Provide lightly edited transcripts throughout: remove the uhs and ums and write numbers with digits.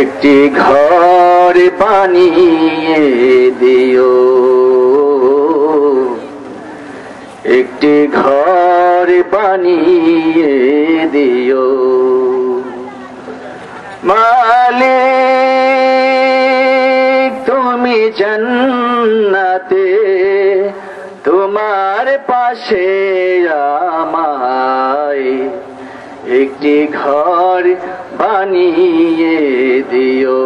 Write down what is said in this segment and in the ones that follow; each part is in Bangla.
একটি ঘর বানিয়ে দিও, একটি ঘর বানিয়ে দিও মালিক। তুমি জান্নাতে তোমার পাশে আমায় একটি ঘর বানিয়ে দিও,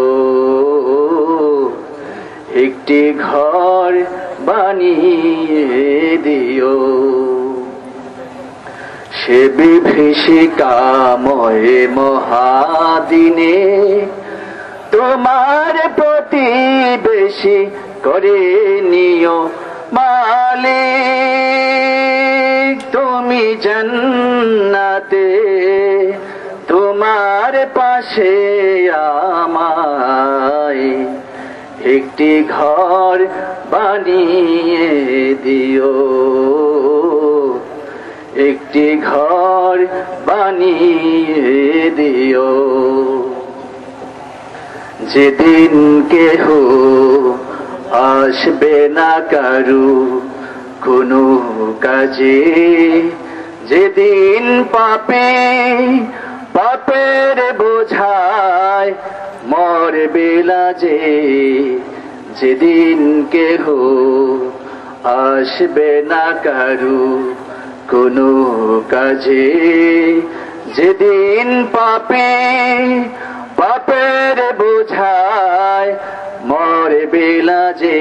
একটি ঘর বানিয়ে দিও। সে বিভীষিকাময় মহাদিনে তোমার প্রতিবেশী করে নিও মালিক। তুমি জান্নাতে তোমার পাশে আমায় একটি ঘর বানিয়ে দিও, একটি ঘর বানিয়ে দিও। যেদিন কেহ আসবে না কারু কোনো কাজে, যেদিন পাপের বোঝায় মরবে লাজে, যেদিন কেহ আসবে না কারু কোনো কাজে, যেদিন পাপের বোঝায় মরবে লাজে,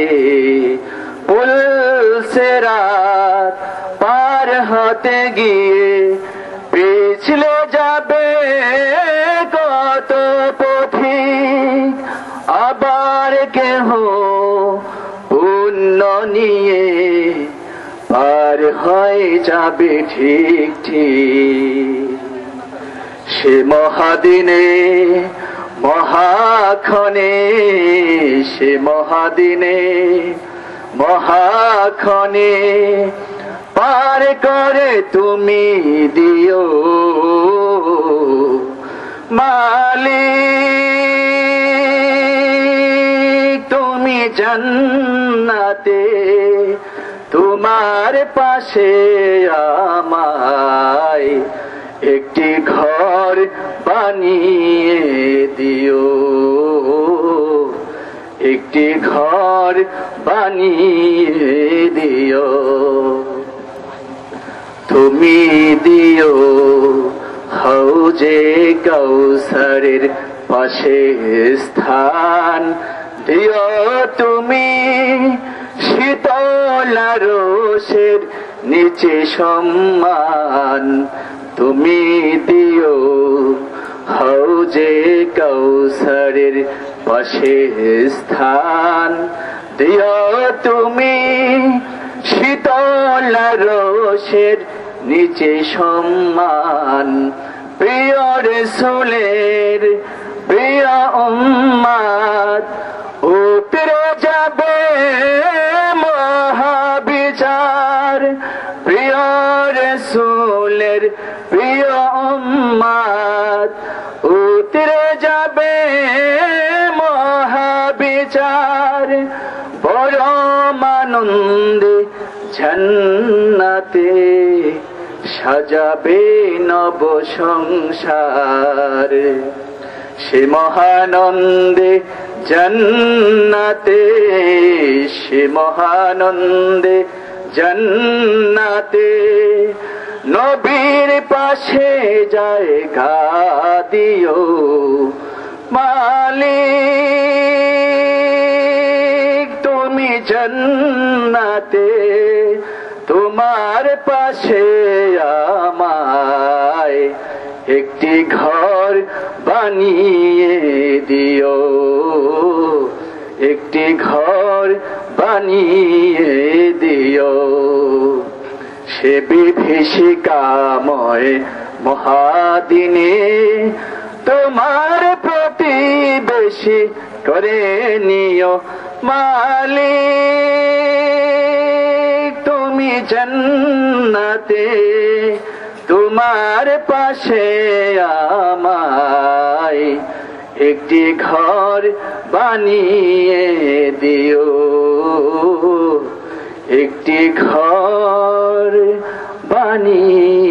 পুলসিরাত পার হতে গিয়ে পিছলে যাবে কত পথিক, আবার কেহ পুণ্য নিয়ে পার হয়ে যাবে ঠিক ঠিক। সে মহাদিনে মহাক্ষণে, সে মহাদিনে মহাক্ষণে পার করে তুমি দিও মালিক। তুমি জান্নাতে তোমার পাশে আমায় একটি ঘর বানিয়ে দিও, একটি ঘর বানিয়ে দিও। তুমি দিও হাউজে কাউসারের পাশে স্থান, দিও তুমি শীতল রোষের নিচে সম্মান। তুমি দিও হাউজে কাউসারের পাশে স্থান, দিও তুমি শীতল রোষের নিচে সম্মান। প্রিয় রাসূলের প্রিয় উম্মত উতরে যাবে মহাবিচার, প্রিয় রাসূলের প্রিয় উম্মত উতরে যাবে মহাবিচার। পরম আনন্দে জান্নাতে সাজাবে নব সংসার, সে মহানন্দে জান্নাতে, সে মহানন্দে জান্নাতে নবীর পাশে জায়গা দিও মালিক। তুমি জান্নাতে তোমার পাশে আমায় একটি ঘর বানিয়ে দিও, একটি ঘর বানিয়ে দিও। সে বিভীষিকাময় মহাদিনে তোমার প্রতিবেশী করে নিও মালিক। তুমি জান্নাতে তোমার পাশে আমায় একটি ঘর বানিয়ে দিও, একটি ঘর বানিয়ে